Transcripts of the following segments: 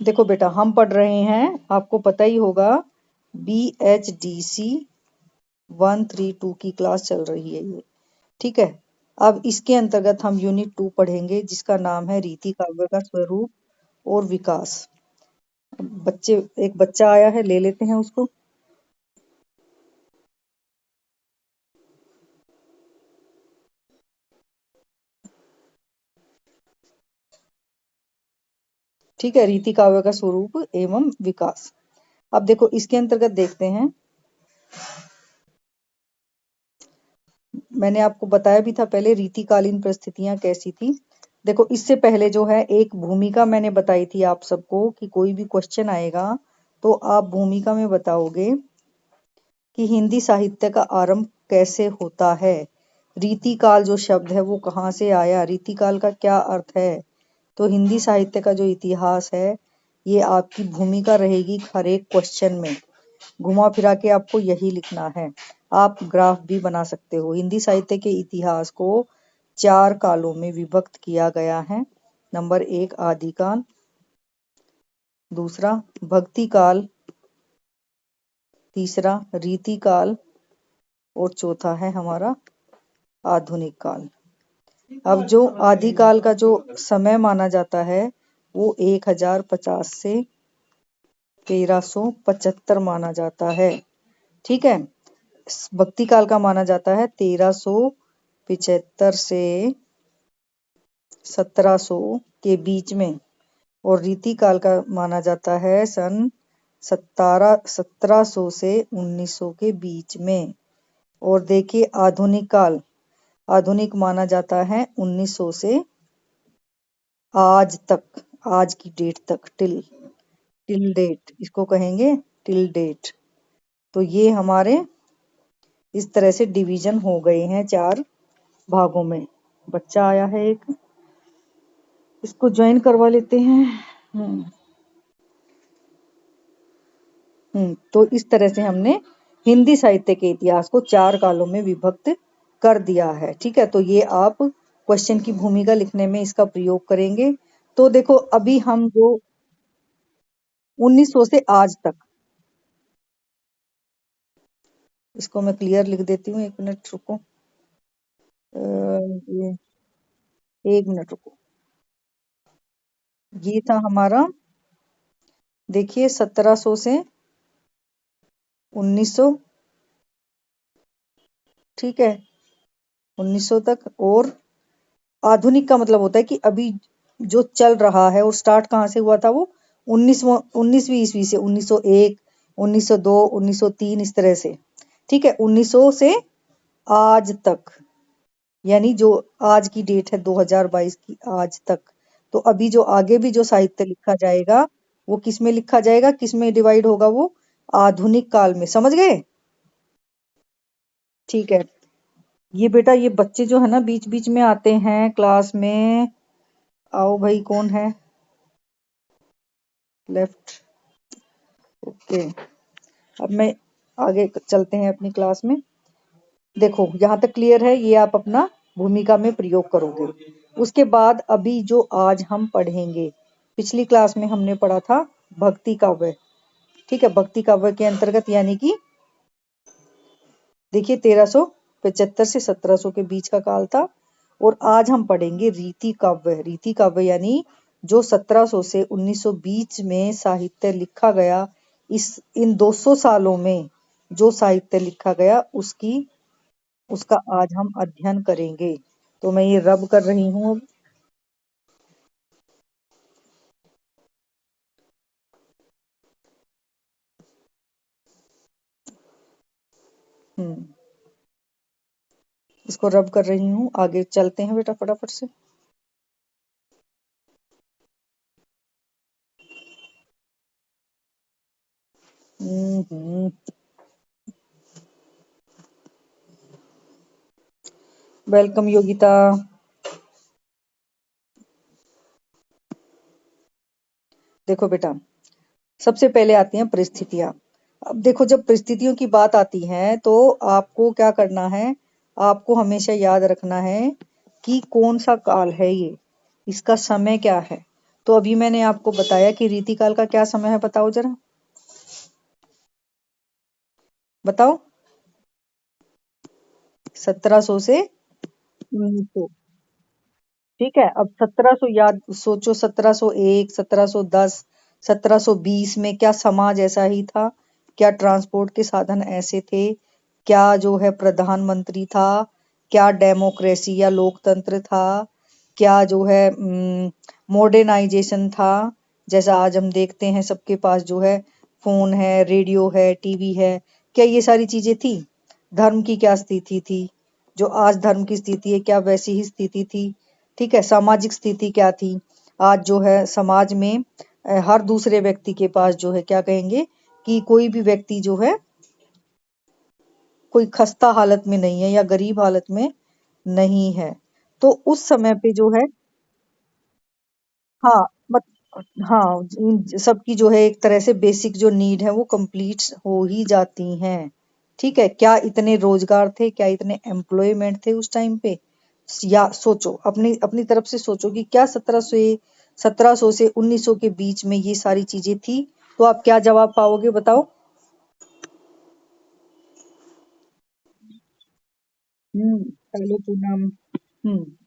देखो बेटा, हम पढ़ रहे हैं, आपको पता ही होगा, BHDC 132 की क्लास चल रही है ये। ठीक है, अब इसके अंतर्गत हम यूनिट 2 पढ़ेंगे, जिसका नाम है रीति काव्य का स्वरूप और विकास। एक बच्चा आया है, ले लेते हैं उसको। ठीक है, रीति काव्य का स्वरूप एवं विकास। अब देखो, इसके अंतर्गत देखते हैं, मैंने आपको बताया भी था पहले रीतिकालीन परिस्थितियां कैसी थी। देखो, इससे पहले जो है एक भूमिका मैंने बताई थी आप सबको कि कोई भी क्वेश्चन आएगा तो आप भूमिका में बताओगे कि हिंदी साहित्य का आरंभ कैसे होता है। रीतिकाल जो शब्द है वो कहाँ से आया, रीतिकाल का क्या अर्थ है। तो हिंदी साहित्य का जो इतिहास है, ये आपकी भूमिका रहेगी हर एक क्वेश्चन में। घुमा फिरा के आपको यही लिखना है। आप ग्राफ भी बना सकते हो। हिंदी साहित्य के इतिहास को 4 कालों में विभक्त किया गया है। नंबर 1 आदिकाल, दूसरा भक्ति काल, तीसरा रीतिकाल और चौथा है हमारा आधुनिक काल। अब जो आदिकाल का जो समय माना जाता है वो 1050 से 1375 माना जाता है। ठीक है, भक्ति काल का माना जाता है 1375 से 1700 के बीच में, और रीति काल का माना जाता है सन 1700 से 1900 के बीच में। और देखिए आधुनिक काल, आधुनिक माना जाता है 1900 से आज तक, आज की डेट तक, टिल डेट इसको कहेंगे, टिल डेट। तो ये हमारे इस तरह से डिवीजन हो गए हैं 4 भागों में। बच्चा आया है एक, इसको ज्वाइन करवा लेते हैं। हम्म तो इस तरह से हमने हिंदी साहित्य के इतिहास को 4 कालों में विभक्त कर दिया है। ठीक है, तो ये आप क्वेश्चन की भूमिका लिखने में इसका प्रयोग करेंगे। तो देखो, अभी हम जो 1900 से आज तक, इसको मैं क्लियर लिख देती हूँ, 1 मिनट रुको। ये 1 मिनट रुको। ये था हमारा, देखिए 1700 से 1900। ठीक है, 1900 तक। और आधुनिक का मतलब होता है कि अभी जो चल रहा है, और स्टार्ट कहाँ से हुआ था वो 19वीं ईस्वी से, 1901, 1902, 1903, इस तरह से। ठीक है, 1900 से आज तक, यानी जो आज की डेट है 2022 की, आज तक। तो अभी जो आगे भी जो साहित्य लिखा जाएगा वो किस में लिखा जाएगा, किस में डिवाइड होगा, वो आधुनिक काल में। समझ गए? ठीक है, ये बेटा, ये बच्चे जो है ना बीच बीच में आते हैं क्लास में। आओ भाई, कौन है? लेफ्ट। ओके, अब मैं आगे चलते हैं अपनी क्लास में। देखो, यहाँ तक क्लियर है, ये आप अपना भूमिका में प्रयोग करोगे। उसके बाद अभी जो आज हम पढ़ेंगे, पिछली क्लास में हमने पढ़ा था भक्ति काव्य। ठीक है, भक्ति काव्य के अंतर्गत, यानी कि देखिए 1375 से 1700 के बीच का काल था। और आज हम पढ़ेंगे रीति काव्य। रीति काव्य यानी जो 1700 से 1900 बीच में साहित्य लिखा गया, इन 200 सालों में जो साहित्य लिखा गया उसका आज हम अध्ययन करेंगे। तो मैं ये रब कर रही हूँ अब। हम्म इसको रब कर रही हूँ। आगे चलते हैं बेटा फटाफट से। हम्म वेलकम योगिता। देखो बेटा, सबसे पहले आती हैं परिस्थितियां। अब देखो, जब परिस्थितियों की बात आती है तो आपको क्या करना है, आपको हमेशा याद रखना है कि कौन सा काल है ये, इसका समय क्या है। तो अभी मैंने आपको बताया कि रीतिकाल का क्या समय है, बताओ जरा, बताओ। 1700 से 1900। ठीक है, अब 1700 याद सोचो, 1701, 1710, 1720 में क्या समाज ऐसा ही था? क्या ट्रांसपोर्ट के साधन ऐसे थे? क्या जो है प्रधानमंत्री था? क्या डेमोक्रेसी या लोकतंत्र था? क्या जो है मॉडर्नाइजेशन था? जैसा आज हम देखते हैं सबके पास जो है फोन है, रेडियो है, टीवी है। क्या ये सारी चीजें थी? धर्म की क्या स्थिति थी? जो आज धर्म की स्थिति है, क्या वैसी ही स्थिति थी? ठीक है, सामाजिक स्थिति क्या थी? आज जो है समाज में हर दूसरे व्यक्ति के पास जो है, क्या कहेंगे कि कोई भी व्यक्ति जो है कोई खस्ता हालत में नहीं है या गरीब हालत में नहीं है। तो उस समय पे जो है, हाँ, मत हाँ, सबकी जो है एक तरह से बेसिक जो नीड है वो कंप्लीट हो ही जाती हैं। ठीक है, क्या इतने रोजगार थे, क्या इतने एम्प्लॉयमेंट थे उस टाइम पे? या सोचो, अपनी अपनी तरफ से सोचो कि क्या 1700 से 1900 के बीच में ये सारी चीजें थी? तो आप क्या जवाब पाओगे, बताओ। हेलो पूनम।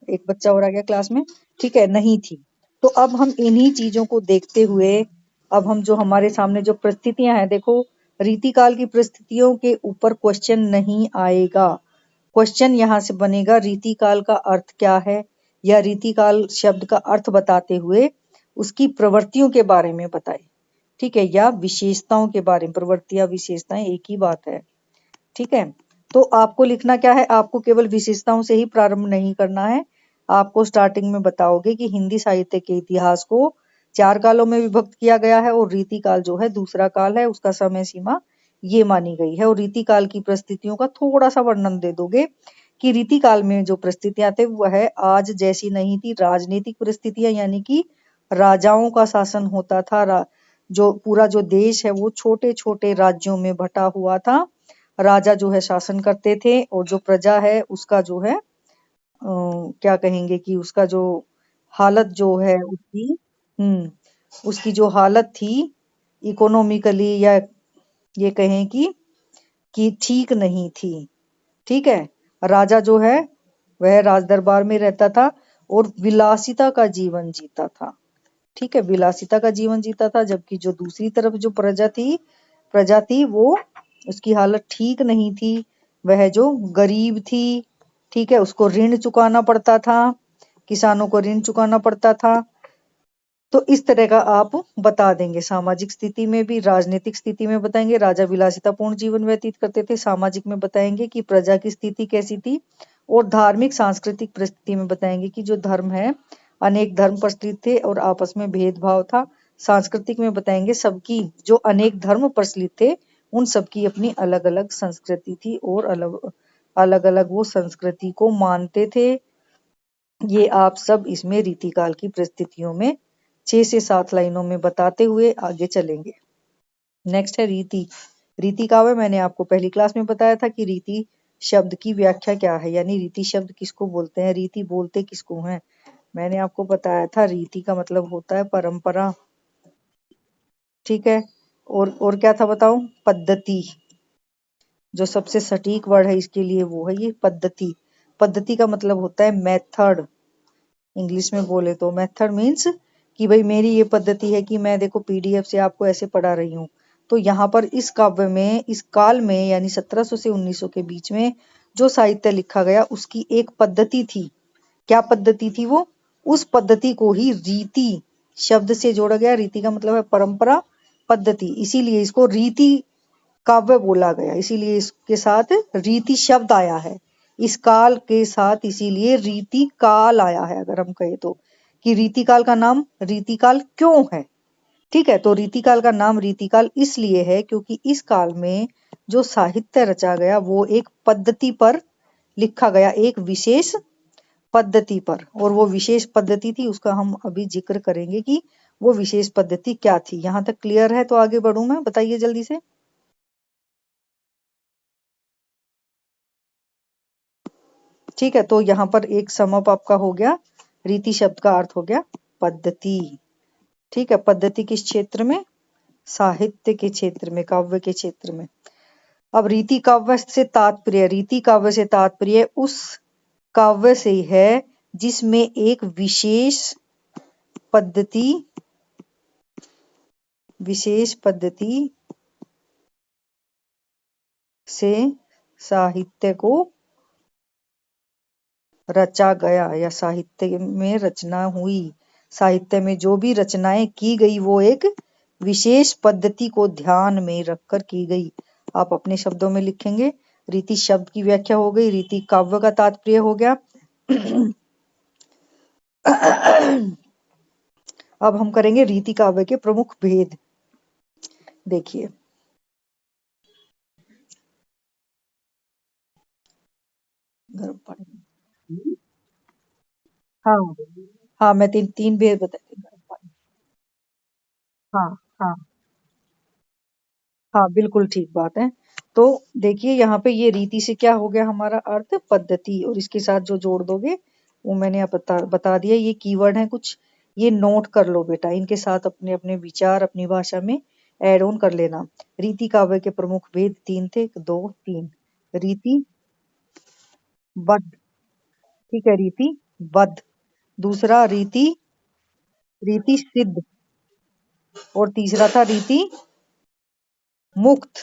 एक बच्चा और आ गया क्लास में। ठीक है, नहीं थी। तो अब हम इन्हीं चीजों को देखते हुए, अब हम जो हमारे सामने जो परिस्थितियां हैं, देखो, रीतिकाल की परिस्थितियों के ऊपर क्वेश्चन नहीं आएगा। क्वेश्चन यहाँ से बनेगा रीतिकाल का अर्थ क्या है, या रीतिकाल शब्द का अर्थ बताते हुए उसकी प्रवृत्तियों के बारे में बताए। ठीक है, या विशेषताओं के बारे में, प्रवृत्तियां विशेषताएं एक ही बात है। ठीक है, तो आपको लिखना क्या है, आपको केवल विशेषताओं से ही प्रारंभ नहीं करना है। आपको स्टार्टिंग में बताओगे कि हिंदी साहित्य के इतिहास को 4 कालों में विभक्त किया गया है, और रीतिकाल जो है दूसरा काल है, उसका समय सीमा ये मानी गई है। और रीतिकाल की परिस्थितियों का थोड़ा सा वर्णन दे दोगे कि रीतिकाल में जो परिस्थितियां थे वह आज जैसी नहीं थी। राजनीतिक परिस्थितियां, यानी कि राजाओं का शासन होता था। जो पूरा जो देश है वो छोटे छोटे राज्यों में बटा हुआ था। राजा जो है शासन करते थे, और जो प्रजा है उसका जो है क्या कहेंगे कि उसका जो हालत जो है उसकी, उसकी जो हालत थी इकोनॉमिकली, या ये कहें कि ठीक नहीं थी। ठीक है, राजा जो है वह राज दरबार में रहता था और विलासिता का जीवन जीता था। ठीक है, विलासिता का जीवन जीता था, जबकि जो दूसरी तरफ जो प्रजा थी वो, उसकी हालत ठीक नहीं थी। वह जो गरीब थी, ठीक है, उसको ऋण चुकाना पड़ता था, किसानों को ऋण चुकाना पड़ता था। तो इस तरह का आप बता देंगे। सामाजिक स्थिति में भी, राजनीतिक स्थिति में बताएंगे राजा विलासितापूर्ण जीवन व्यतीत करते थे, सामाजिक में बताएंगे कि प्रजा की स्थिति कैसी थी, और धार्मिक सांस्कृतिक परिस्थिति में बताएंगे कि जो धर्म है, अनेक धर्म प्रचलित थे और आपस में भेदभाव था। सांस्कृतिक में बताएंगे सबकी जो अनेक धर्म प्रचलित थे, उन सबकी अपनी अलग अलग संस्कृति थी, और अलग अलग अलग वो संस्कृति को मानते थे। ये आप सब इसमें रीतिकाल की परिस्थितियों में 6 से 7 लाइनों में बताते हुए आगे चलेंगे। नेक्स्ट है रीति। रीति का है, मैंने आपको पहली क्लास में बताया था कि रीति शब्द की व्याख्या क्या है, यानी रीति शब्द किसको बोलते हैं, रीति बोलते किसको हैं। मैंने आपको बताया था रीति का मतलब होता है परंपरा। ठीक है, और क्या था बताओ, पद्धति। जो सबसे सटीक वर्ड है इसके लिए वो है ये पद्धति। पद्धति का मतलब होता है मेथड। इंग्लिश में बोले तो मेथड मीन्स कि भाई मेरी ये पद्धति है कि मैं देखो पीडीएफ से आपको ऐसे पढ़ा रही हूँ। तो यहाँ पर इस काव्य में, इस काल में, यानी 1700 से 1900 के बीच में जो साहित्य लिखा गया उसकी एक पद्धति थी। क्या पद्धति थी वो? उस पद्धति को ही रीति शब्द से जोड़ा गया। रीति का मतलब है परंपरा, पद्धति, इसीलिए इसको रीति काव्य बोला गया, इसीलिए इसके साथ रीति शब्द आया है। इस काल के साथ इसीलिए रीति काल आया है। अगर हम कहें तो कि रीतिकाल का नाम रीतिकाल क्यों है। ठीक है, तो रीतिकाल का नाम रीतिकाल इसलिए है क्योंकि इस काल में जो साहित्य रचा गया वो एक पद्धति पर लिखा गया, एक विशेष पद्धति पर। और वो विशेष पद्धति थी, उसका हम अभी जिक्र करेंगे कि वो विशेष पद्धति क्या थी। यहाँ तक क्लियर है? तो आगे बढ़ूं मैं, बताइए जल्दी से। ठीक है, तो यहाँ पर एक समअप आपका हो गया। रीति शब्द का अर्थ हो गया पद्धति। ठीक है, पद्धति किस क्षेत्र में? साहित्य के क्षेत्र में, काव्य के क्षेत्र में। अब रीति काव्य से तात्पर्य, रीति काव्य से तात्पर्य उस काव्य से है जिसमें एक विशेष पद्धति से साहित्य को रचा गया या साहित्य में रचना हुई। साहित्य में जो भी रचनाएं की गई वो एक विशेष पद्धति को ध्यान में रखकर की गई। आप अपने शब्दों में लिखेंगे। रीति शब्द की व्याख्या हो गई, रीति काव्य का तात्पर्य हो गया। अब हम करेंगे रीति काव्य के प्रमुख भेद। देखिए, हाँ हाँ, मैं तीन तीन भेद बताती हूँ। हाँ हाँ हाँ, बिल्कुल ठीक बात है। तो देखिए, यहाँ पे ये रीति से क्या हो गया हमारा अर्थ? पद्धति, और इसके साथ जो जोड़ दोगे वो मैंने आप बता दिया। ये कीवर्ड है कुछ, ये नोट कर लो बेटा, इनके साथ अपने अपने विचार अपनी भाषा में ऐड ऑन कर लेना। रीति काव्य के प्रमुख भेद तीन थे, दो तीन। रीति बद्ध, ठीक है, रीति बद्ध। दूसरा रीति सिद्ध, और तीसरा था रीति मुक्त।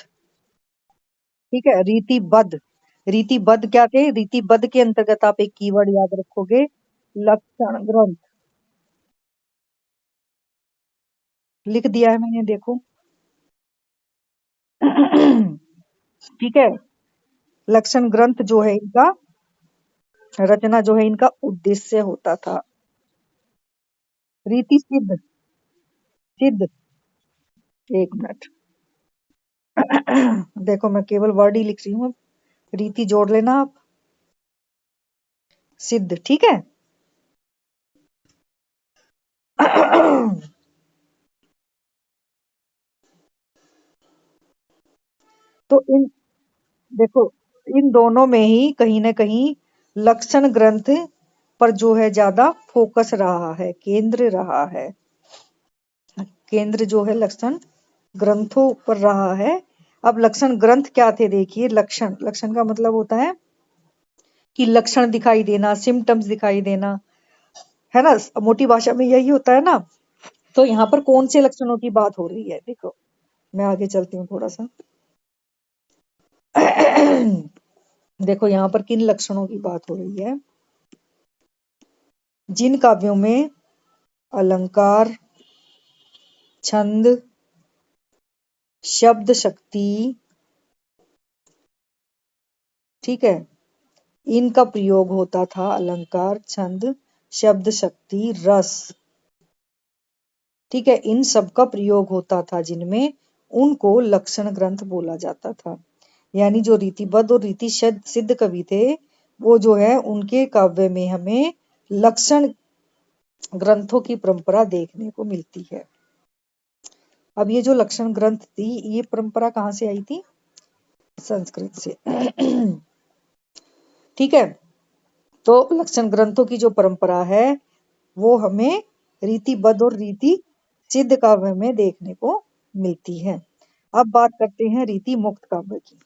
ठीक है, रीतिबद्ध। रीतिबद्ध क्या थे? रीतिबद्ध के अंतर्गत आप एक कीवर्ड याद रखोगे, लक्षण ग्रंथ। लिख दिया है मैंने, देखो। ठीक है, लक्षण ग्रंथ जो है इनका रचना जो है इनका उद्देश्य होता था। रीति सिद्ध, सिद्ध, एक मिनट। देखो, मैं केवल वर्ड ही लिख रही हूँ, रीति जोड़ लेना आप। सिद्ध, ठीक है। तो इन, देखो, इन दोनों में ही कहीं ना कहीं लक्षण ग्रंथ पर जो है ज्यादा फोकस रहा है, केंद्र रहा है। केंद्र जो है लक्षण ग्रंथों पर रहा है। अब लक्षण ग्रंथ क्या थे? देखिए, लक्षण, लक्षण का मतलब होता है कि लक्षण दिखाई देना, सिम्टम्स दिखाई देना, है ना? मोटी भाषा में यही होता है ना। तो यहाँ पर कौन से लक्षणों की बात हो रही है? देखो, मैं आगे चलती हूँ थोड़ा सा। देखो, यहाँ पर किन लक्षणों की बात हो रही है? जिन काव्यों में अलंकार, छंद, शब्द शक्ति, ठीक है, इनका प्रयोग होता था। अलंकार, छंद, शब्द शक्ति, रस, ठीक है, इन सब का प्रयोग होता था जिनमें, उनको लक्षण ग्रंथ बोला जाता था। यानी जो रीतिबद्ध और रीति सिद्ध कवि थे, वो जो है उनके काव्य में हमें लक्षण ग्रंथों की परंपरा देखने को मिलती है। अब ये जो लक्षण ग्रंथ थी, ये परंपरा कहाँ से आई थी? संस्कृत से। ठीक है, तो लक्षण ग्रंथों की जो परंपरा है वो हमें रीतिबद्ध और रीति सिद्ध काव्य में देखने को मिलती है। अब बात करते हैं रीति मुक्त काव्य की।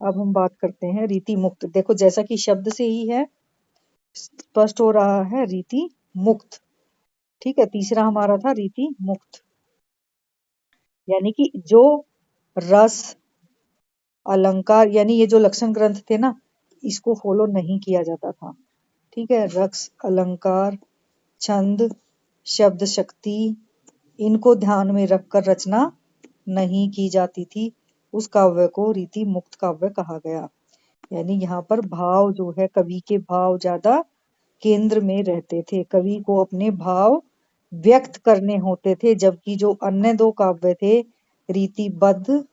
अब हम बात करते हैं रीति मुक्त। देखो, जैसा कि शब्द से ही है स्पष्ट हो रहा है, रीति मुक्त। ठीक है, तीसरा हमारा था रीति मुक्त, यानी कि जो रस, अलंकार, यानी ये जो लक्षण ग्रंथ थे ना, इसको फॉलो नहीं किया जाता था। ठीक है, रस, अलंकार, छंद, शब्द शक्ति, इनको ध्यान में रखकर रचना नहीं की जाती थी। उस काव्य को रीति मुक्त काव्य कहा गया। यानी यहाँ पर भाव जो है, कवि के भाव ज्यादा केंद्र में रहते थे। कवि को अपने भाव व्यक्त करने होते थे, जबकि जो अन्य दो काव्य थे, रीतिबद्ध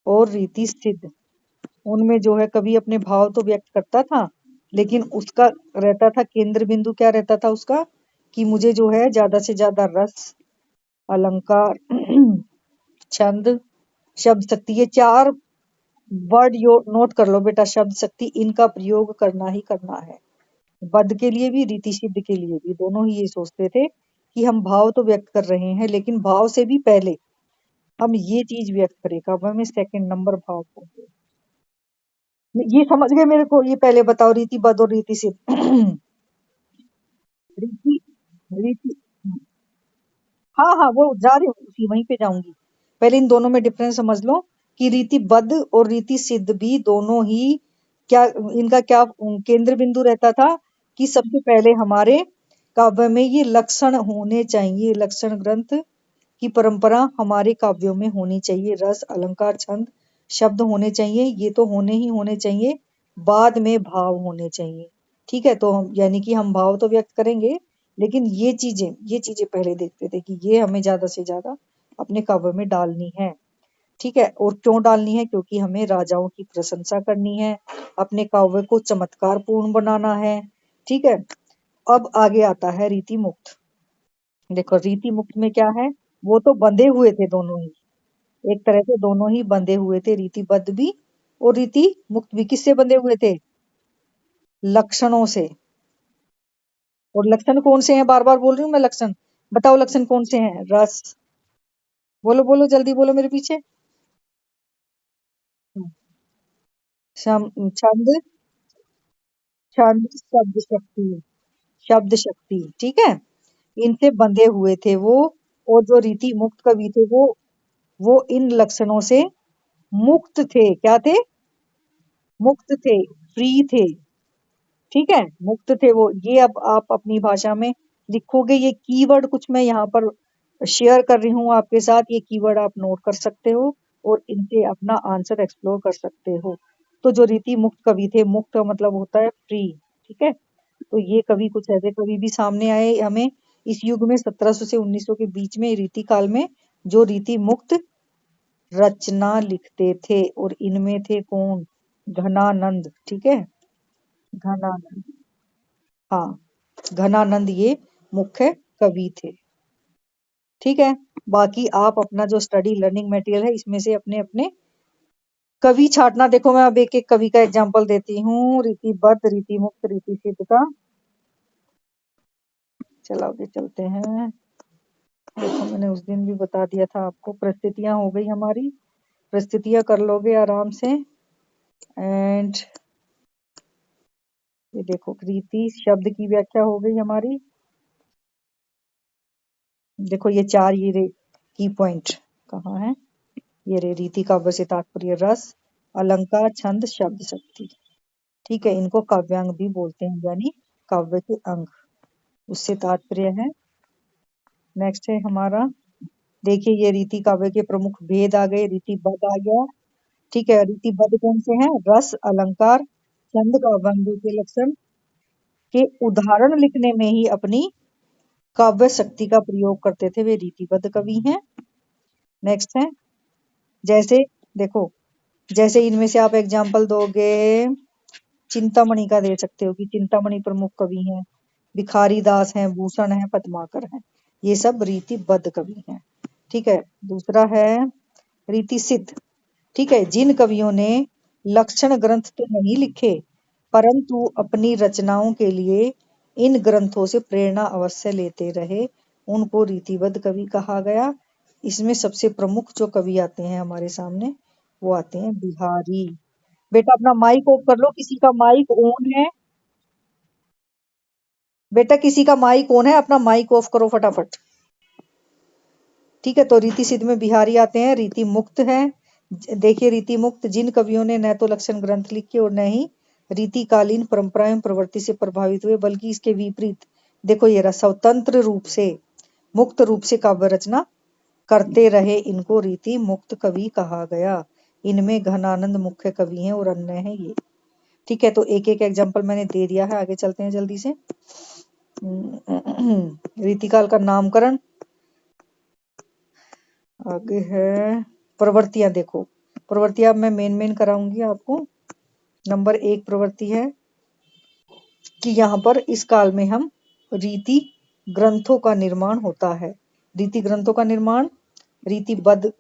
और रीति सिद्ध, उनमें जो है कवि अपने भाव तो व्यक्त करता था, लेकिन उसका रहता था केंद्र बिंदु, क्या रहता था उसका? कि मुझे जो है ज्यादा से ज्यादा रस, अलंकार, छंद, शब्द शक्ति, ये चार वर्ड नोट कर लो बेटा, शब्द शक्ति इनका प्रयोग करना ही करना है। बद के लिए भी रीति सिद्ध के लिए भी, दोनों ही ये सोचते थे कि हम भाव तो व्यक्त कर रहे हैं लेकिन भाव से भी पहले हम ये चीज व्यक्त करें, काव्य में सेकंड नंबर भाव को। ये समझ गए मेरे को? ये पहले बताओ, रीति बद और रीति सिद्ध। रीति रीति हाँ हाँ, वो जा रही हूँ, उसी वहीं पे जाऊंगी। पहले इन दोनों में डिफरेंस समझ लो कि रीतिबद्ध और रीति सिद्ध भी दोनों ही क्या, इनका क्या केंद्र बिंदु रहता था कि सबसे पहले हमारे काव्य में ये लक्षण होने चाहिए, लक्षण ग्रंथ की परंपरा हमारे काव्यों में होनी चाहिए, रस अलंकार छंद शब्द होने चाहिए, ये तो होने ही होने चाहिए। बाद में भाव होने चाहिए। ठीक है, तो हम यानी कि हम भाव तो व्यक्त करेंगे लेकिन ये चीजें पहले देखते थे कि ये हमें ज्यादा से ज्यादा अपने काव्य में डालनी है। ठीक है, और क्यों डालनी है? क्योंकि हमें राजाओं की प्रशंसा करनी है, अपने काव्य को चमत्कार पूर्ण बनाना है। ठीक है, अब आगे आता है रीति मुक्त। देखो रीति मुक्त में क्या है, वो तो बंधे हुए थे दोनों ही, एक तरह से दोनों ही बंधे हुए थे, रीतिबद्ध भी और रीति मुक्त भी। किससे बंधे हुए थे? लक्षणों से। और लक्षण कौन से हैं? बार बार बोल रही हूँ मैं लक्षण, बताओ लक्षण कौन से हैं? रस, बोलो बोलो जल्दी बोलो मेरे पीछे। छंद, छंद शब्द शक्ति, शब्द शक्ति। ठीक है, इनसे बंधे हुए थे वो। और जो रीति मुक्त कवि थे वो इन लक्षणों से मुक्त थे। क्या थे? मुक्त थे, फ्री थे। ठीक है, मुक्त थे वो। ये अब आप अपनी भाषा में लिखोगे, ये कीवर्ड कुछ मैं यहाँ पर शेयर कर रही हूँ आपके साथ, ये कीवर्ड आप नोट कर सकते हो और इनसे अपना आंसर एक्सप्लोर कर सकते हो। तो जो रीति मुक्त कवि थे, मुक्त का मतलब होता है फ्री। ठीक है, तो ये कवि कुछ ऐसे कवि भी सामने आए हमें इस युग में, 1700 से 1900 के बीच में, रीति काल में, जो रीति मुक्त रचना लिखते थे। और इनमें थे कौन? घनानंद। ठीक है, घनानंद, हाँ, घनानंद ये मुख्य कवि थे। ठीक है, बाकी आप अपना जो स्टडी लर्निंग मटेरियल है इसमें से अपने अपने कवि छांटना। देखो मैं अब एक एक कवि का एग्जांपल देती हूँ, रीतिबद्ध, रीति मुक्त, रीति सिद्ध का। चलो आगे चलते हैं। देखो मैंने उस दिन भी बता दिया था आपको, परिस्थितियां हो गई हमारी, परिस्थितियां कर लोगे आराम से। एंड ये देखो रीति शब्द की व्याख्या हो गई हमारी। देखो ये चार ये की पॉइंट कहाँ है, ये रे रीति काव्य से तात्पर्य रस अलंकार छंद शब्द शक्ति। ठीक है, इनको काव्यांग भी बोलते हैं, यानी काव्य के अंग, उससे तात्पर्य है। नेक्स्ट है हमारा, देखिए ये रीति काव्य के प्रमुख भेद आ गए, रीतिबद्ध आ गया। ठीक है, रीतिबद्ध कौन से हैं? रस अलंकार छंद काव्यांगों के लक्षण के उदाहरण लिखने में ही अपनी काव्य शक्ति का प्रयोग करते थे, वे रीतिबद्ध कवि हैं। नेक्स्ट है, जैसे देखो, जैसे इनमें से आप एग्जाम्पल दोगे, चिंतामणि का दे सकते हो कि चिंतामणि प्रमुख कवि हैं, भिखारी दास हैं, भूषण है, पद्माकर हैं, ये सब रीतिबद्ध कवि हैं। ठीक है, दूसरा है रीति सिद्ध। ठीक है, जिन कवियों ने लक्षण ग्रंथ तो नहीं लिखे परंतु अपनी रचनाओं के लिए इन ग्रंथों से प्रेरणा अवश्य लेते रहे, उनको रीतिबद्ध कवि कहा गया। इसमें सबसे प्रमुख जो कवि आते हैं हमारे सामने, वो आते हैं बिहारी। बेटा अपना माइक ऑफ कर लो, किसी का माइक ऑन है? बेटा किसी का माइक ऑन है? अपना माइक ऑफ करो फटाफट। ठीक है, तो रीति सिद्ध में बिहारी आते हैं। रीति मुक्त है, देखिए रीति मुक्त जिन कवियों ने न तो लक्षण ग्रंथ लिखे और न ही रीतिकालीन परंपरा एवं प्रवृत्ति से प्रभावित हुए, बल्कि इसके विपरीत, देखो ये रहा, स्वतंत्र रूप से, मुक्त रूप से काव्य रचना करते रहे, इनको रीति मुक्त कवि कहा गया। इनमें घनानंद मुख्य कवि हैं और अन्य हैं ये। ठीक है, तो एक एक एग्जाम्पल मैंने दे दिया है, आगे चलते हैं जल्दी से। रीतिकाल का नामकरण, आगे है प्रवृत्तियां। देखो प्रवृत्तियां मैं मेन कराऊंगी आपको। नंबर एक प्रवृत्ति है कि यहाँ पर इस काल में हम रीति ग्रंथों का निर्माण होता है। रीति ग्रंथों का निर्माण रीतिबद्ध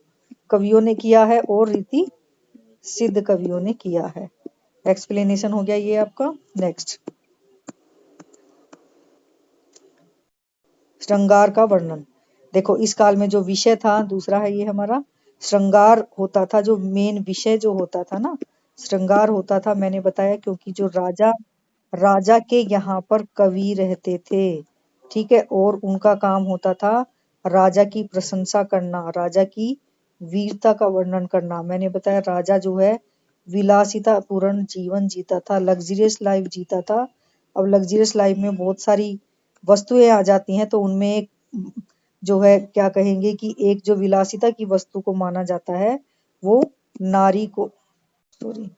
कवियों ने किया है और रीति सिद्ध कवियों ने किया है। एक्सप्लेनेशन हो गया ये आपका। नेक्स्ट, श्रृंगार का वर्णन। देखो इस काल में जो विषय था दूसरा है ये हमारा श्रृंगार होता था, जो मेन विषय जो होता था ना श्रृंगार होता था, मैंने बताया क्योंकि जो राजा के यहाँ पर कवि रहते थे, ठीक है, और उनका काम होता था राजा की प्रशंसा करना, राजा की वीरता का वर्णन करना। मैंने बताया राजा जो है विलासिता पूर्ण जीवन जीता था, लग्जरियस लाइफ जीता था। अब लग्जरियस लाइफ में बहुत सारी वस्तुएं आ जाती हैं, तो उनमें एक जो है क्या कहेंगे कि एक जो विलासिता की वस्तु को माना जाता है वो नारी को, सॉरी,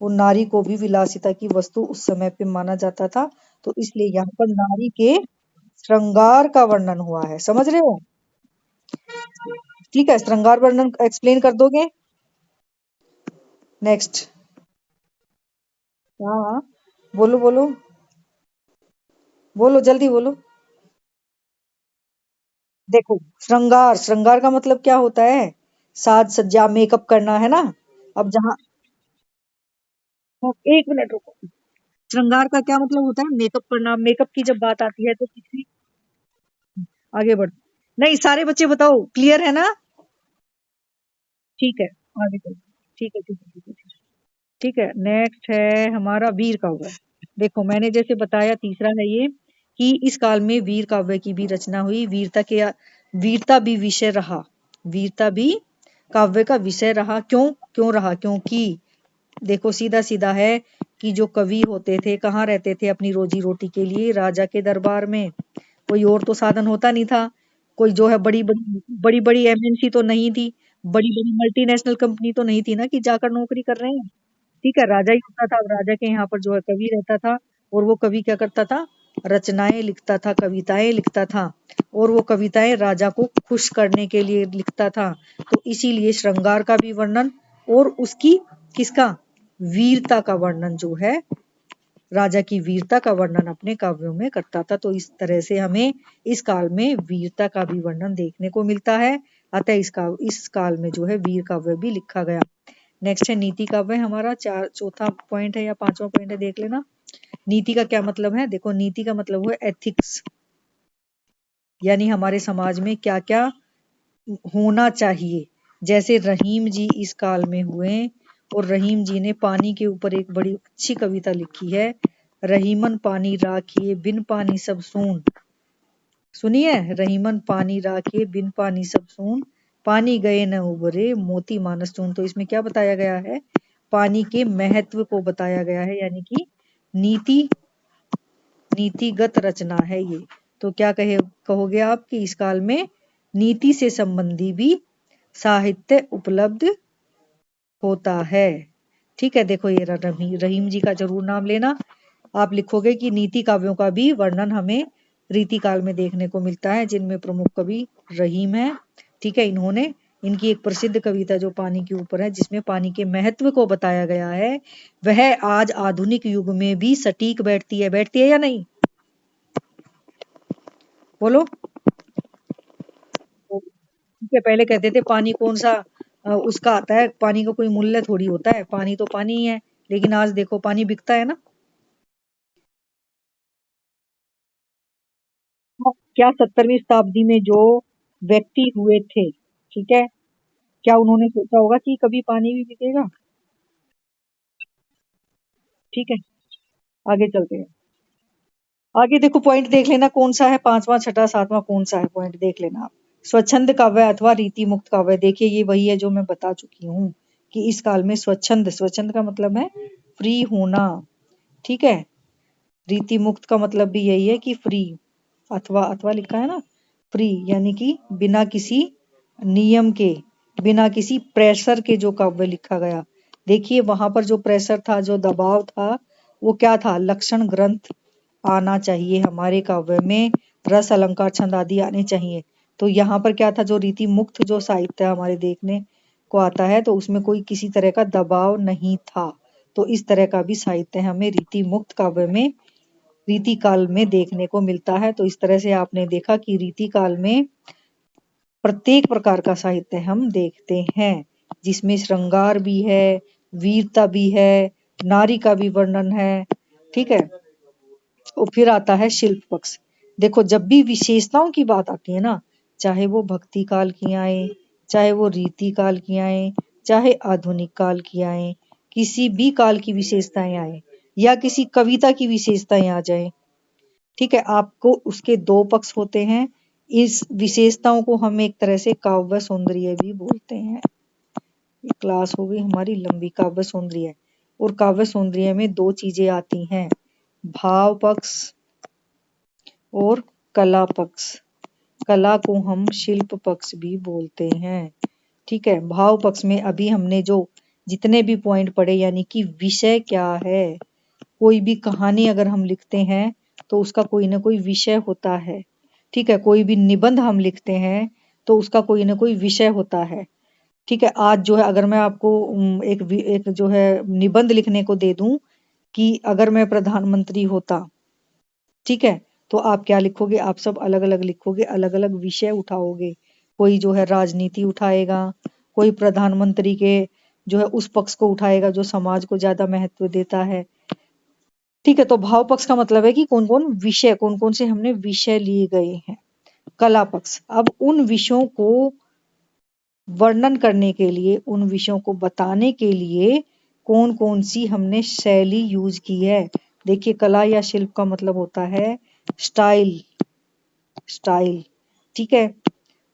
वो नारी को भी विलासिता की वस्तु उस समय पे माना जाता था। तो इसलिए यहाँ पर नारी के श्रृंगार का वर्णन हुआ है, समझ रहे हो? ठीक है, श्रृंगार वर्णन एक्सप्लेन कर दोगे? नेक्स्ट। हाँ हाँ, बोलो बोलो बोलो, जल्दी बोलो। देखो श्रृंगार, श्रृंगार का मतलब क्या होता है? साज सज्जा, मेकअप करना, है ना? अब जहाँ, एक मिनट रुको। श्रृंगार का क्या मतलब होता है? मेकअप करना। मेकअप की जब बात आती है तो किसी, आगे बढ़, नहीं सारे बच्चे बताओ, क्लियर है ना? ठीक है, आगे चलो। ठीक है ठीक है ठीक है ठीक है। ठीक है, नेक्स्ट है हमारा वीर काव्य। देखो मैंने जैसे बताया तीसरा है ये कि इस काल में वीर काव्य की भी रचना हुई। वीरता भी विषय रहा, वीरता भी काव्य का विषय रहा। क्यों क्यों रहा? क्योंकि देखो सीधा सीधा है कि जो कवि होते थे कहाँ रहते थे अपनी रोजी रोटी के लिए? राजा के दरबार में। कोई और तो साधन होता नहीं था। कोई जो है बड़ी बड़ी एमएनसी तो नहीं थी, बड़ी बड़ी मल्टीनेशनल कंपनी तो नहीं थी ना कि जाकर नौकरी कर रहे हैं। ठीक है, राजा ही होता था। अब राजा के यहाँ पर जो है कवि रहता था, और वो कवि क्या करता था? रचनाएं लिखता था, कविताएं लिखता था, और वो कविताएं राजा को खुश करने के लिए लिखता था। तो इसीलिए श्रृंगार का भी वर्णन और उसकी, किसका, वीरता का वर्णन जो है, राजा की वीरता का वर्णन अपने काव्यों में करता था। तो इस तरह से हमें इस काल में वीरता का भी वर्णन देखने को मिलता है। अतः इस काल में जो है वीर काव्य भी लिखा गया। नेक्स्ट है नीति काव्य। हमारा चौथा पॉइंट है या पांचवा पॉइंट है, देख लेना। नीति का क्या मतलब है? देखो नीति का मतलब हुआ एथिक्स, यानी हमारे समाज में क्या क्या होना चाहिए। जैसे रहीम जी इस काल में हुए, और रहीम जी ने पानी के ऊपर एक बड़ी अच्छी कविता लिखी है, रहीमन पानी राखिए बिन पानी सब सून। सुनिए, रहीमन पानी राखिए बिन पानी सब सून, पानी गए न उबरे मोती मानस चून। तो इसमें क्या बताया गया है? पानी के महत्व को बताया गया है, यानी कि नीतिगत रचना है ये। तो क्या कहोगे आप कि इस काल में नीति से संबंधी भी साहित्य उपलब्ध होता है। ठीक है, देखो ये रहीम जी का जरूर नाम लेना। आप लिखोगे कि नीति काव्यों का भी वर्णन हमें रीति काल में देखने को मिलता है, जिनमें प्रमुख कवि रहीम है। ठीक है, इनकी एक प्रसिद्ध कविता जो पानी के ऊपर है, जिसमें पानी के महत्व को बताया गया है, वह आज आधुनिक युग में भी सटीक बैठती है या नहीं? बोलो। ठीक है, पहले कहते थे पानी कौन सा उसका आता है, पानी का कोई मूल्य थोड़ी होता है, पानी तो पानी ही है। लेकिन आज देखो पानी बिकता है ना। क्या 17वीं शताब्दी में जो व्यक्ति हुए थे, ठीक है, क्या उन्होंने सोचा होगा कि कभी पानी भी बिकेगा? ठीक है, आगे चलते हैं। आगे देखो पॉइंट देख लेना कौन सा है, पांचवा छठा सातवां कौन सा है, पॉइंट देख लेना आप। स्वच्छंद काव्य अथवा रीति मुक्त काव्य। देखिए ये वही है जो मैं बता चुकी हूँ कि इस काल में स्वच्छंद का मतलब है फ्री होना। ठीक है, रीति मुक्त का मतलब भी यही है कि फ्री, अथवा लिखा है ना, फ्री, यानी कि बिना किसी नियम के, बिना किसी प्रेशर के जो काव्य लिखा गया। देखिए वहां पर जो प्रेशर था, जो दबाव था, वो क्या था? लक्षण ग्रंथ आना चाहिए हमारे काव्य में, रस अलंकार छंद आदि आने चाहिए। तो यहाँ पर क्या था? जो रीति मुक्त जो साहित्य हमारे देखने को आता है, तो उसमें कोई किसी तरह का दबाव नहीं था। तो इस तरह का भी साहित्य हमें रीति मुक्त काव्य में रीति काल में देखने को मिलता है। तो इस तरह से आपने देखा कि रीति काल में प्रत्येक प्रकार का साहित्य हम देखते हैं। जिसमें श्रृंगार भी है, वीरता भी है, नारी का भी वर्णन है। ठीक है, और फिर आता है शिल्प पक्ष। देखो जब भी विशेषताओं की बात आती है ना, चाहे वो भक्ति काल की आए, चाहे वो रीति काल की आए, चाहे आधुनिक काल की आए, किसी भी काल की विशेषताएं आए या किसी कविता की विशेषताएं आ जाए, ठीक है, आपको उसके दो पक्ष होते हैं। इस विशेषताओं को हम एक तरह से काव्य सौंदर्य भी बोलते हैं। ये क्लास हो गई हमारी लंबी, काव्य सौंदर्य। और काव्य सौंदर्य में दो चीजें आती हैं, भाव पक्ष और कला पक्ष। कला को हम शिल्प पक्ष भी बोलते हैं। ठीक है, भाव पक्ष में अभी हमने जो जितने भी पॉइंट पढ़े, यानी कि विषय क्या है, कोई भी कहानी अगर हम लिखते हैं तो उसका कोई ना कोई विषय होता है। ठीक है, कोई भी निबंध हम लिखते हैं तो उसका कोई ना कोई विषय होता है। ठीक है, आज जो है अगर मैं आपको एक जो है निबंध लिखने को दे दूं कि अगर मैं प्रधानमंत्री होता, ठीक है, तो आप क्या लिखोगे, आप सब अलग अलग लिखोगे, अलग अलग विषय उठाओगे। कोई जो है राजनीति उठाएगा, कोई प्रधानमंत्री के जो है उस पक्ष को उठाएगा जो समाज को ज्यादा महत्व देता है। ठीक है, तो भाव पक्ष का मतलब है कि कौन कौन से हमने विषय लिए गए हैं। कला पक्ष, अब उन विषयों को वर्णन करने के लिए, उन विषयों को बताने के लिए कौन कौन सी हमने शैली यूज की है। देखिए, कला या शिल्प का मतलब होता है स्टाइल। स्टाइल, ठीक है।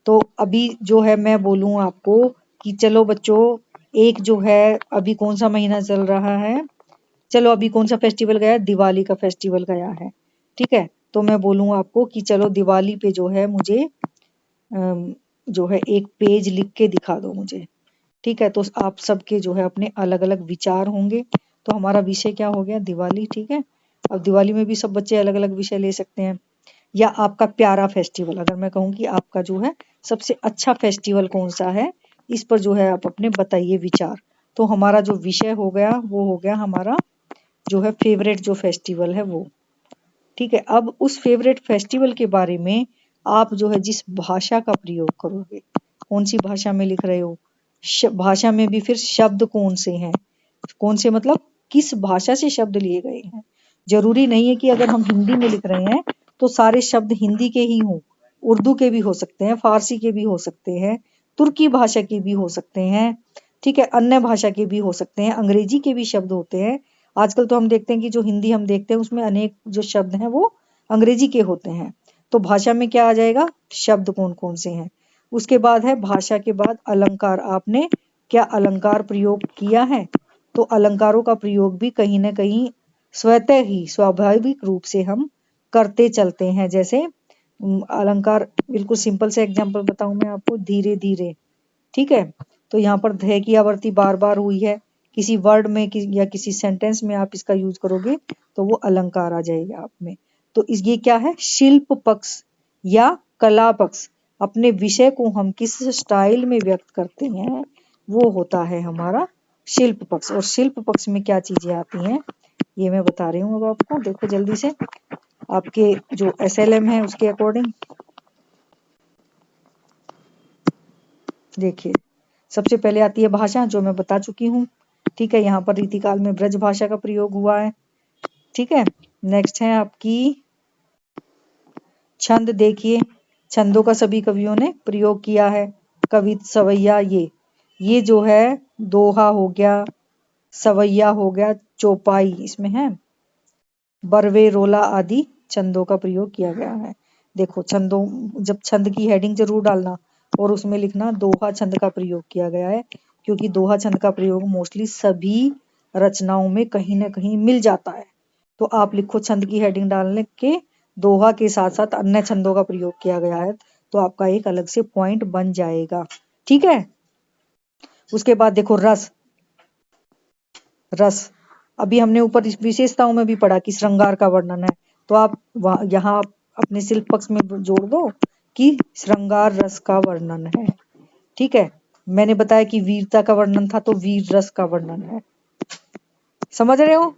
तो अभी जो है मैं बोलूं आपको कि चलो बच्चों, एक जो है अभी कौन सा महीना चल रहा है, चलो अभी कौन सा फेस्टिवल गया, दिवाली का फेस्टिवल गया है। ठीक है, तो मैं बोलूं आपको कि चलो दिवाली पे जो है मुझे जो है एक पेज लिख के दिखा दो मुझे। ठीक है, तो आप सबके जो है अपने अलग अलग विचार होंगे। तो हमारा विषय क्या हो गया, दिवाली। ठीक है, अब दिवाली में भी सब बच्चे अलग अलग विषय ले सकते हैं। या आपका प्यारा फेस्टिवल, अगर मैं कहूँ कि आपका जो है सबसे अच्छा फेस्टिवल कौन सा है, इस पर जो है आप अपने बताइए विचार। तो हमारा जो विषय हो गया वो हो गया हमारा जो है फेवरेट जो फेस्टिवल है वो। ठीक है, अब उस फेवरेट फेस्टिवल के बारे में आप जो है जिस भाषा का प्रयोग करोगे, कौन सी भाषा में लिख रहे हो, भाषा में भी फिर शब्द कौन से हैं, कौन से मतलब किस भाषा से शब्द लिए गए हैं। जरूरी नहीं है कि अगर हम हिंदी में लिख रहे हैं तो सारे शब्द हिंदी के ही हों, उर्दू के भी हो सकते हैं, फारसी के भी हो सकते हैं, तुर्की भाषा के भी हो सकते हैं। ठीक है, अन्य भाषा के भी हो सकते हैं, अंग्रेजी के भी शब्द होते हैं। आजकल तो हम देखते हैं कि जो हिंदी हम देखते हैं उसमें अनेक जो शब्द हैं वो अंग्रेजी के होते हैं। तो भाषा में क्या आ जाएगा, शब्द कौन कौन से हैं। उसके बाद है भाषा के बाद अलंकार। आपने क्या अलंकार प्रयोग किया है, तो अलंकारों का प्रयोग भी कहीं ना कहीं स्वतः ही स्वाभाविक रूप से हम करते चलते हैं। जैसे अलंकार, बिल्कुल सिंपल से एग्जांपल बताऊं मैं आपको, धीरे धीरे। ठीक है, तो यहाँ पर ध की आवृत्ति बार बार हुई है, किसी वर्ड में या किसी सेंटेंस में आप इसका यूज करोगे तो वो अलंकार आ जाएगा आप में। तो ये क्या है, शिल्प पक्ष या कला पक्ष। अपने विषय को हम किस स्टाइल में व्यक्त करते हैं वो होता है हमारा शिल्प पक्ष। और शिल्प पक्ष में क्या चीजें आती हैं ये मैं बता रही हूँ अब आपको। देखो जल्दी से, आपके जो SLM है उसके अकॉर्डिंग देखिए, सबसे पहले आती है भाषा, जो मैं बता चुकी हूँ। ठीक है, यहाँ पर रीतिकाल में ब्रज भाषा का प्रयोग हुआ है। ठीक है, नेक्स्ट है आपकी छंद। देखिए, छंदों का सभी कवियों ने प्रयोग किया है। कवि सवैया, ये जो है दोहा हो गया, सवैया हो गया, चौपाई इसमें है, बरवे रोला आदि छंदों का प्रयोग किया गया है। देखो छंदों, जब छंद की हेडिंग जरूर डालना और उसमें लिखना दोहा छंद का प्रयोग किया गया है, क्योंकि दोहा छंद का प्रयोग मोस्टली सभी रचनाओं में कहीं ना कहीं मिल जाता है। तो आप लिखो छंद की हेडिंग डालने के दोहा के साथ साथ अन्य छंदों का प्रयोग किया गया है, तो आपका एक अलग से पॉइंट बन जाएगा। ठीक है, उसके बाद देखो रस। रस, अभी हमने ऊपर विशेषताओं में भी पढ़ा कि श्रृंगार का वर्णन है, तो आप यहाँ अपने शिल्प पक्ष में जोड़ दो कि श्रृंगार रस का वर्णन है। ठीक है, मैंने बताया कि वीरता का वर्णन था तो वीर रस का वर्णन है। समझ रहे हो,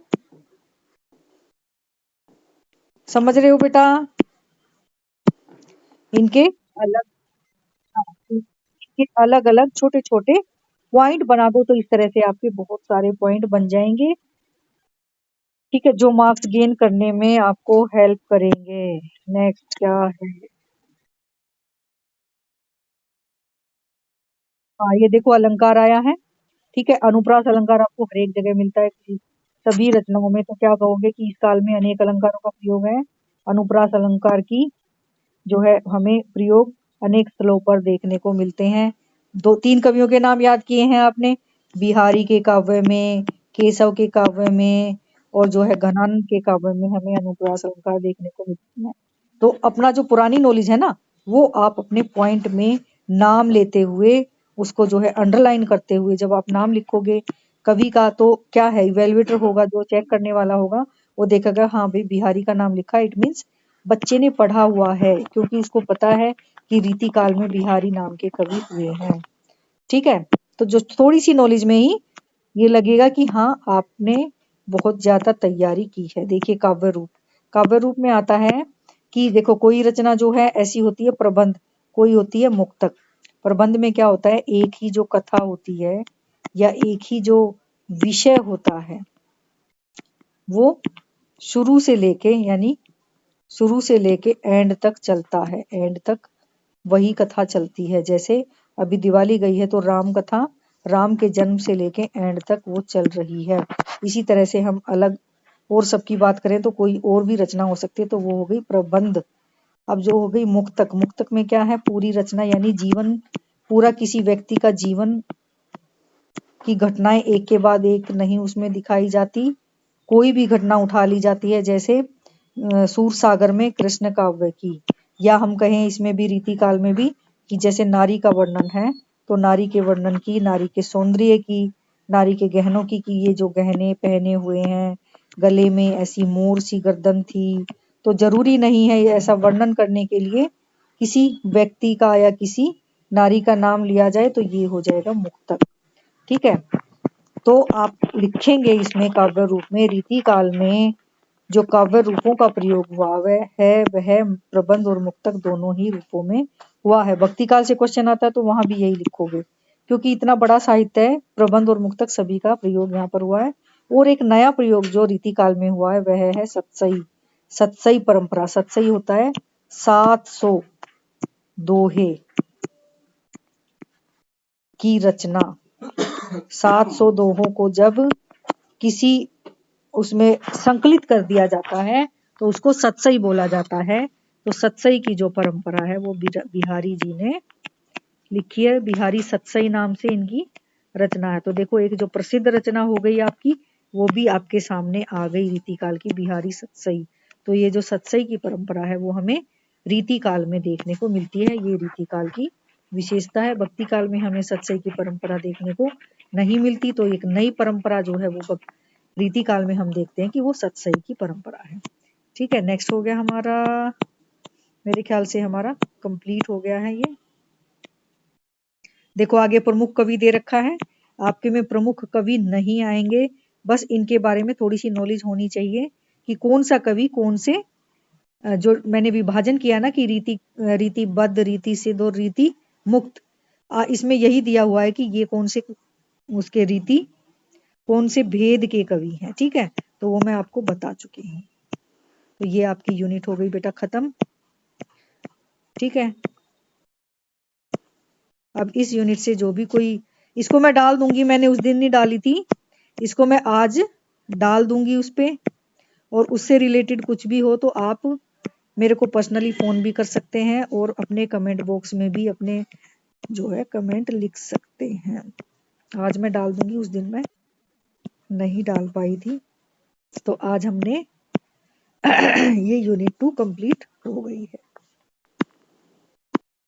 समझ रहे हो बेटा। इनके अलग, इनके अलग अलग छोटे छोटे पॉइंट बना दो तो इस तरह से आपके बहुत सारे पॉइंट बन जाएंगे। ठीक है, जो मार्क्स गेन करने में आपको हेल्प करेंगे। नेक्स्ट क्या है? हाँ, ये देखो अलंकार आया है। ठीक है, अनुप्रास अलंकार आपको हर एक जगह मिलता है सभी रचनाओं में। तो क्या कहोगे कि इस काल में अनेक अलंकारों का प्रयोग है। अनुप्रास अलंकार की जो है हमें प्रयोग अनेक स्थलों पर देखने को मिलते हैं। दो तीन कवियों के नाम याद किए हैं आपने, बिहारी के काव्य में, केशव के काव्य में, और जो है घनानंद के काव्य में हमें अनुप्रास अलंकार देखने को मिलते हैं। तो अपना जो पुरानी नॉलेज है ना, वो आप अपने पॉइंट में नाम लेते हुए, उसको जो है अंडरलाइन करते हुए जब आप नाम लिखोगे कवि का, तो क्या है, इवेल्युएटर होगा जो चेक करने वाला होगा, वो देखेगा हाँ भाई बिहारी का नाम लिखा है, इट मीन्स बच्चे ने पढ़ा हुआ है, क्योंकि उसको पता है कि रीति काल में बिहारी नाम के कवि हुए हैं। ठीक है, तो जो थोड़ी सी नॉलेज में ही ये लगेगा कि हाँ आपने बहुत ज्यादा तैयारी की है। देखिए काव्य रूप, काव्य रूप में आता है कि देखो कोई रचना जो है ऐसी होती है प्रबंध, कोई होती है मुक्तक। प्रबंध में क्या होता है, एक ही जो कथा होती है या एक ही जो विषय होता है वो शुरू से लेके यानी शुरू से लेके एंड तक चलता है, एंड तक वही कथा चलती है। जैसे अभी दिवाली गई है तो राम कथा, राम के जन्म से लेके एंड तक वो चल रही है। इसी तरह से हम अलग और सबकी बात करें तो कोई और भी रचना हो सकती है, तो वो हो गई प्रबंध। अब जो हो गई मुक्तक, मुक्तक में क्या है, पूरी रचना यानी जीवन, पूरा किसी व्यक्ति का जीवन की घटनाएं एक के बाद एक नहीं उसमें दिखाई जाती, कोई भी घटना उठा ली जाती है। जैसे सूर सागर में कृष्ण काव्य की, या हम कहें इसमें भी रीति काल में भी, कि जैसे नारी का वर्णन है तो नारी के वर्णन की, नारी के सौंदर्य की, नारी के गहनों की, कि ये जो गहने पहने हुए हैं, गले में ऐसी मोर सी गर्दन थी। तो जरूरी नहीं है ऐसा वर्णन करने के लिए किसी व्यक्ति का या किसी नारी का नाम लिया जाए, तो ये हो जाएगा मुक्तक। ठीक है, तो आप लिखेंगे इसमें काव्य रूप में रीति काल में जो काव्य रूपों का प्रयोग हुआ वह प्रबंध और मुक्तक दोनों ही रूपों में हुआ है। भक्ति काल से क्वेश्चन आता है तो वहां भी यही लिखोगे, क्योंकि इतना बड़ा साहित्य है, प्रबंध और मुक्तक सभी का प्रयोग यहाँ पर हुआ है। और एक नया प्रयोग जो रीति काल में हुआ है वह है सतसई, सतसई परंपरा। सतसई होता है 700 दोहे की रचना। 700 दोहों को जब किसी उसमें संकलित कर दिया जाता है तो उसको सतसई बोला जाता है। तो सतसई की जो परंपरा है वो बिहारी जी ने लिखी है। बिहारी सतसई नाम से इनकी रचना है। तो देखो एक जो प्रसिद्ध रचना हो गई आपकी, वो भी आपके सामने आ गई, रीति काल की बिहारी सतसई। तो ये जो सतसई की परंपरा है वो हमें रीति काल में देखने को मिलती है, ये रीति काल की विशेषता है। भक्ति काल में हमें सतसई की परंपरा देखने को नहीं मिलती, तो एक नई परंपरा जो है वो रीति काल में हम देखते हैं कि वो सतसई की परंपरा है। ठीक है, नेक्स्ट हो गया हमारा, मेरे ख्याल से हमारा कंप्लीट हो गया है ये। देखो आगे प्रमुख कवि दे रखा है, आपके में प्रमुख कवि नहीं आएंगे, बस इनके बारे में थोड़ी सी नॉलेज होनी चाहिए कि कौन सा कवि कौन से, जो मैंने विभाजन किया ना कि रीति बद्ध, रीति सिद्ध और रीति मुक्त, इसमें यही दिया हुआ है कि ये कौन से उसके रीति कौन से भेद के कवि हैं। ठीक है, तो वो मैं आपको बता चुकी हूँ। तो ये आपकी यूनिट हो गई बेटा खत्म। ठीक है, अब इस यूनिट से जो भी कोई, इसको मैं डाल दूंगी, मैंने उस दिन नहीं डाली थी, इसको मैं आज डाल दूंगी उस पे, और उससे रिलेटेड कुछ भी हो तो आप मेरे को पर्सनली फोन भी कर सकते हैं और अपने कमेंट बॉक्स में भी अपने जो है कमेंट लिख सकते हैं। आज मैं डाल दूंगी, उस दिन मैं नहीं डाल पाई थी। तो आज हमने ये यूनिट 2 कंप्लीट हो गई है।